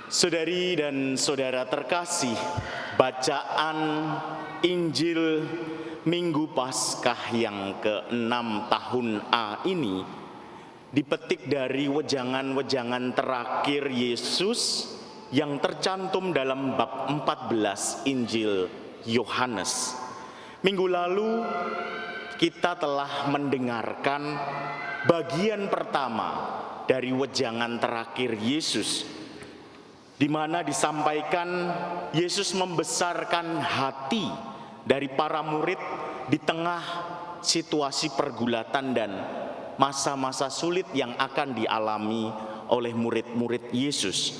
Saudari dan saudara terkasih, bacaan Injil Minggu Paskah yang ke-6 tahun A ini dipetik dari wejangan-wejangan terakhir Yesus yang tercantum dalam bab 14 Injil Yohanes. Minggu lalu kita telah mendengarkan bagian pertama dari wejangan terakhir Yesus, di mana disampaikan Yesus membesarkan hati dari para murid di tengah situasi pergulatan dan masa-masa sulit yang akan dialami oleh murid-murid Yesus.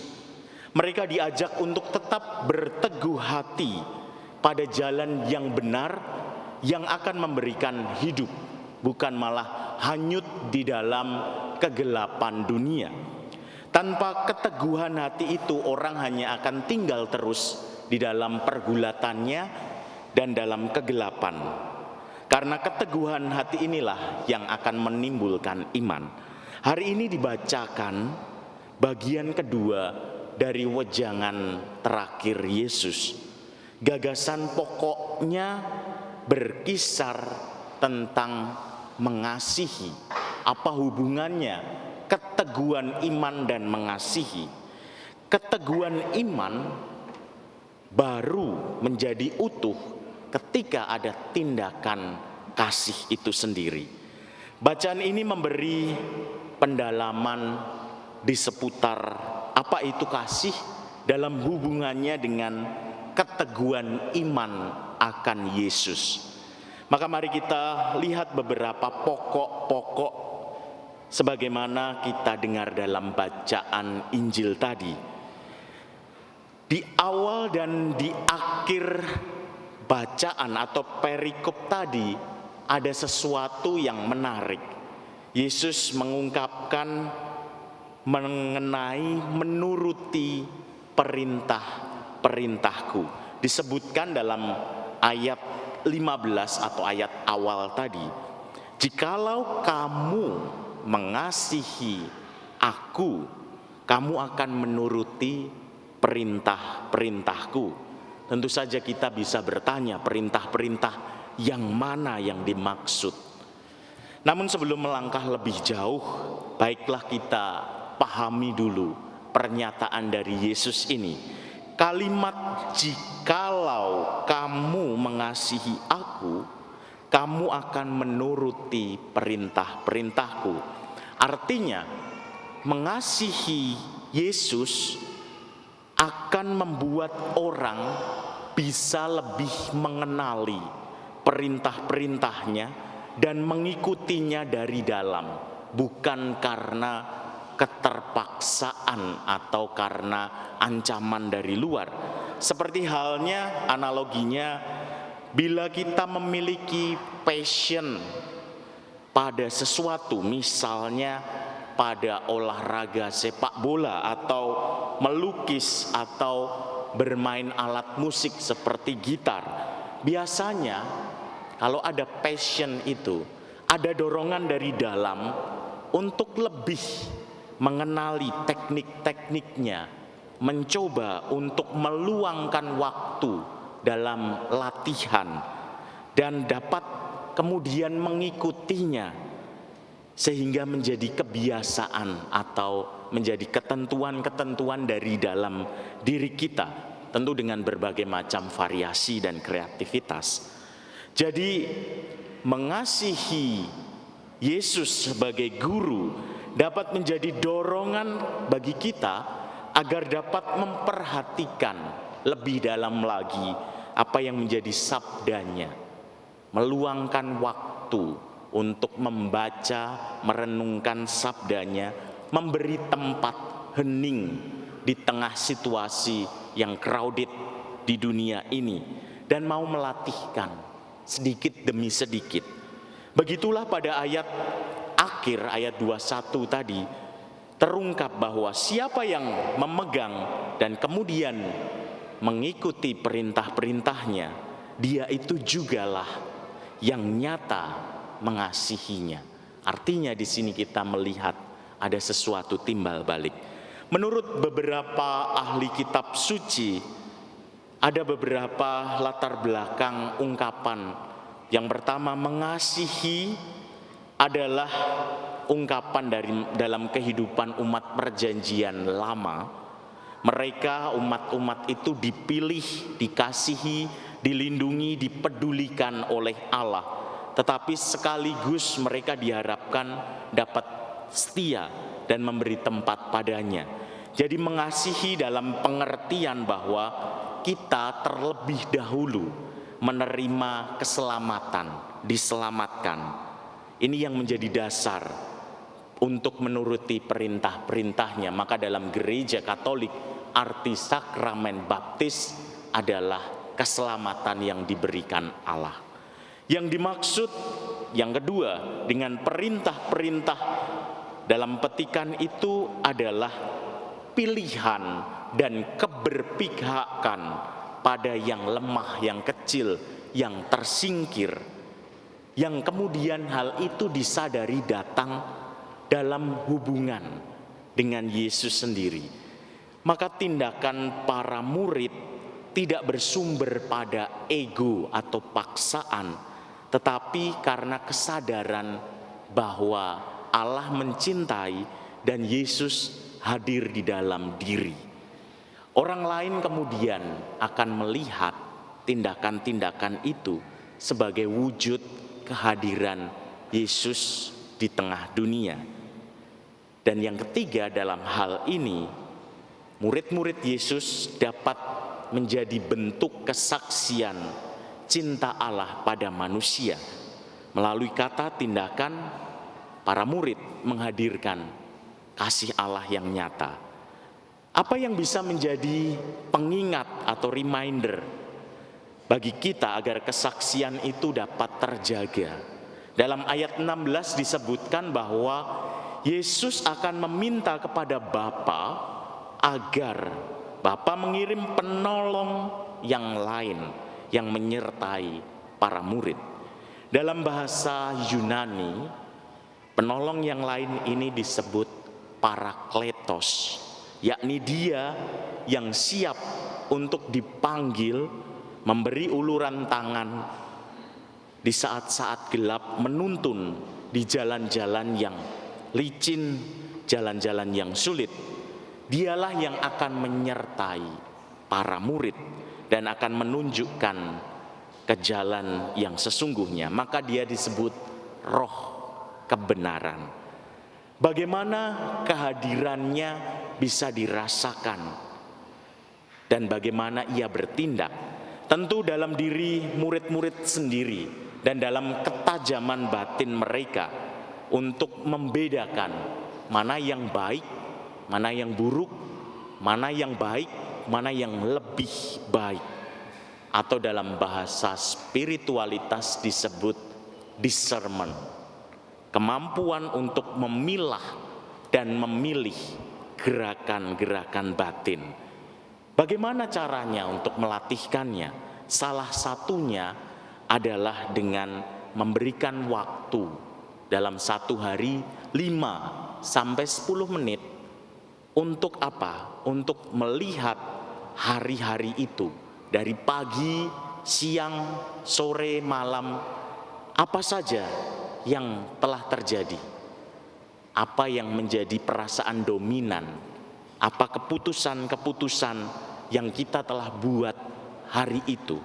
Mereka diajak untuk tetap berteguh hati pada jalan yang benar yang akan memberikan hidup, bukan malah hanyut di dalam kegelapan dunia. Tanpa keteguhan hati itu, orang hanya akan tinggal terus di dalam pergulatannya dan dalam kegelapan. Karena keteguhan hati inilah yang akan menimbulkan iman. Hari ini dibacakan bagian kedua dari wejangan terakhir Yesus. Gagasan pokoknya berkisar tentang mengasihi. Apa hubungannya keteguhan iman dan mengasihi? Keteguhan iman baru menjadi utuh ketika ada tindakan kasih itu sendiri. Bacaan ini memberi pendalaman di seputar apa itu kasih dalam hubungannya dengan keteguhan iman akan Yesus. Maka mari kita lihat beberapa pokok-pokok sebagaimana kita dengar dalam bacaan Injil tadi. Di awal dan di akhir bacaan atau perikop tadi ada sesuatu yang menarik. Yesus mengungkapkan mengenai menuruti perintah-perintahku. Disebutkan dalam ayat 15 atau ayat awal tadi. Jikalau kamu mengasihi aku, kamu akan menuruti perintah-perintahku. Tentu saja kita bisa bertanya, perintah-perintah yang mana yang dimaksud. Namun sebelum melangkah lebih jauh, baiklah kita pahami dulu pernyataan dari Yesus ini. Kalimat jikalau kamu mengasihi aku, kamu akan menuruti perintah-perintahku. Artinya, mengasihi Yesus akan membuat orang bisa lebih mengenali perintah-perintahnya dan mengikutinya dari dalam, bukan karena keterpaksaan atau karena ancaman dari luar. Seperti halnya analoginya, bila kita memiliki passion pada sesuatu, misalnya pada olahraga sepak bola atau melukis atau bermain alat musik seperti gitar, biasanya kalau ada passion itu, ada dorongan dari dalam untuk lebih mengenali teknik-tekniknya, mencoba untuk meluangkan waktu dalam latihan dan dapat kemudian mengikutinya sehingga menjadi kebiasaan atau menjadi ketentuan-ketentuan dari dalam diri kita, tentu dengan berbagai macam variasi dan kreativitas. Jadi mengasihi Yesus sebagai guru dapat menjadi dorongan bagi kita agar dapat memperhatikan lebih dalam lagi apa yang menjadi sabdanya, meluangkan waktu untuk membaca, merenungkan sabdanya, memberi tempat hening di tengah situasi yang crowded di dunia ini, dan mau melatihkan sedikit demi sedikit. Begitulah pada ayat akhir, ayat 21 tadi, terungkap bahwa siapa yang memegang dan kemudian mengikuti perintah-perintahnya, dia itu jugalah yang nyata mengasihinya. Artinya di sini kita melihat ada sesuatu timbal balik. Menurut beberapa ahli kitab suci, ada beberapa latar belakang ungkapan. Yang pertama, mengasihi adalah ungkapan dalam kehidupan umat perjanjian lama. Mereka umat-umat itu dipilih, dikasihi, dilindungi, dipedulikan oleh Allah. Tetapi sekaligus mereka diharapkan dapat setia dan memberi tempat padanya. Jadi mengasihi dalam pengertian bahwa kita terlebih dahulu menerima keselamatan, diselamatkan. Ini yang menjadi dasar untuk menuruti perintah-perintahnya. Maka dalam gereja Katolik, arti sakramen baptis adalah keselamatan yang diberikan Allah. Yang dimaksud yang kedua dengan perintah-perintah dalam petikan itu adalah pilihan dan keberpihakan pada yang lemah, yang kecil, yang tersingkir, yang kemudian hal itu disadari datang dalam hubungan dengan Yesus sendiri. Maka tindakan para murid tidak bersumber pada ego atau paksaan, tetapi karena kesadaran bahwa Allah mencintai dan Yesus hadir di dalam diri. Orang lain kemudian akan melihat tindakan-tindakan itu sebagai wujud kehadiran Yesus di tengah dunia. Dan yang ketiga, dalam hal ini, murid-murid Yesus dapat menjadi bentuk kesaksian cinta Allah pada manusia. Melalui kata tindakan, para murid menghadirkan kasih Allah yang nyata. Apa yang bisa menjadi pengingat atau reminder bagi kita agar kesaksian itu dapat terjaga? Dalam ayat 16 disebutkan bahwa Yesus akan meminta kepada Bapa agar Bapa mengirim penolong yang lain yang menyertai para murid. Dalam bahasa Yunani, penolong yang lain ini disebut Parakletos, yakni dia yang siap untuk dipanggil, memberi uluran tangan di saat-saat gelap, menuntun di jalan-jalan yang licin, jalan-jalan yang sulit. Dialah yang akan menyertai para murid dan akan menunjukkan ke jalan yang sesungguhnya. Maka dia disebut roh kebenaran. Bagaimana kehadirannya bisa dirasakan dan bagaimana ia bertindak? Tentu dalam diri murid-murid sendiri dan dalam ketajaman batin mereka untuk membedakan mana yang baik, mana yang buruk, mana yang baik, mana yang lebih baik. Atau dalam bahasa spiritualitas disebut discernment. Kemampuan untuk memilah dan memilih gerakan-gerakan batin. Bagaimana caranya untuk melatihkannya? Salah satunya adalah dengan memberikan waktu dalam satu hari 5 sampai 10 menit. Untuk apa? Untuk melihat hari-hari itu. Dari pagi, siang, sore, malam. Apa saja yang telah terjadi? Apa yang menjadi perasaan dominan? Apa keputusan-keputusan yang kita telah buat hari itu?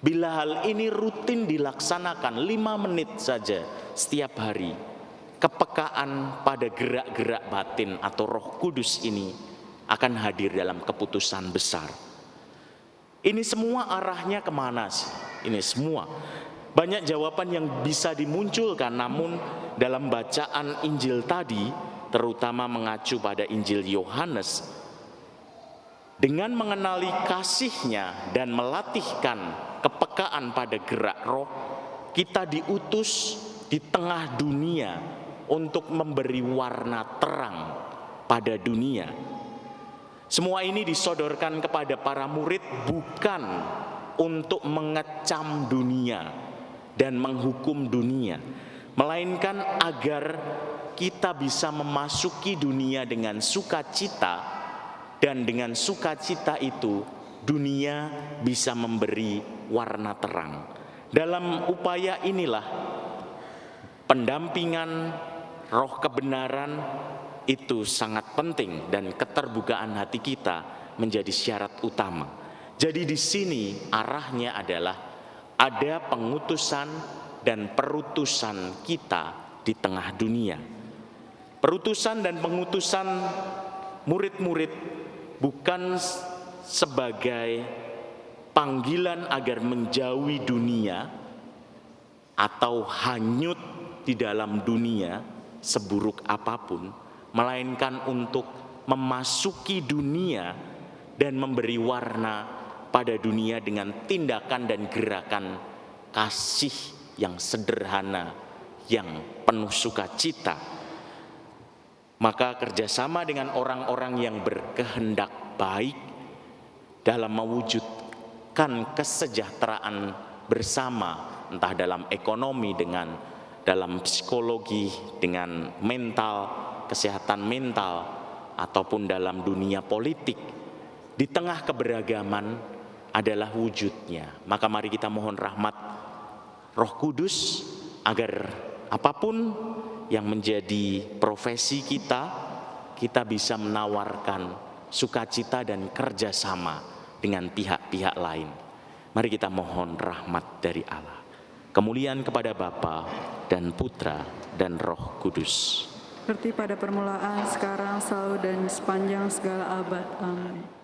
Bila hal ini rutin dilaksanakan 5 menit saja setiap hari, kepekaan pada gerak-gerak batin atau Roh Kudus ini akan hadir dalam keputusan besar. Ini semua arahnya kemana sih? Ini semua banyak jawaban yang bisa dimunculkan, namun dalam bacaan Injil tadi, terutama mengacu pada Injil Yohanes, dengan mengenali kasihnya dan melatihkan kepekaan pada gerak roh, kita diutus di tengah dunia untuk memberi warna terang pada dunia. Semua ini disodorkan kepada para murid bukan untuk mengecam dunia dan menghukum dunia, melainkan agar kita bisa memasuki dunia dengan sukacita, dan dengan sukacita itu dunia bisa memberi warna terang. Dalam upaya inilah pendampingan roh kebenaran itu sangat penting, dan keterbukaan hati kita menjadi syarat utama. Jadi di sini arahnya adalah ada pengutusan dan perutusan kita di tengah dunia. Perutusan dan pengutusan murid-murid bukan sebagai panggilan agar menjauhi dunia atau hanyut di dalam dunia seburuk apapun, melainkan untuk memasuki dunia dan memberi warna pada dunia dengan tindakan dan gerakan kasih yang sederhana, yang penuh sukacita. Maka kerjasama dengan orang-orang yang berkehendak baik dalam mewujudkan kesejahteraan bersama, entah dalam ekonomi, dalam psikologi, dengan mental, kesehatan mental, ataupun dalam dunia politik, di tengah keberagaman adalah wujudnya. Maka mari kita mohon rahmat Roh Kudus agar apapun yang menjadi profesi kita, kita bisa menawarkan sukacita dan kerjasama dengan pihak-pihak lain. Mari kita mohon rahmat dari Allah. Kemuliaan kepada Bapa dan Putra dan Roh Kudus. Seperti pada permulaan, sekarang, selalu, dan sepanjang segala abad. Amin.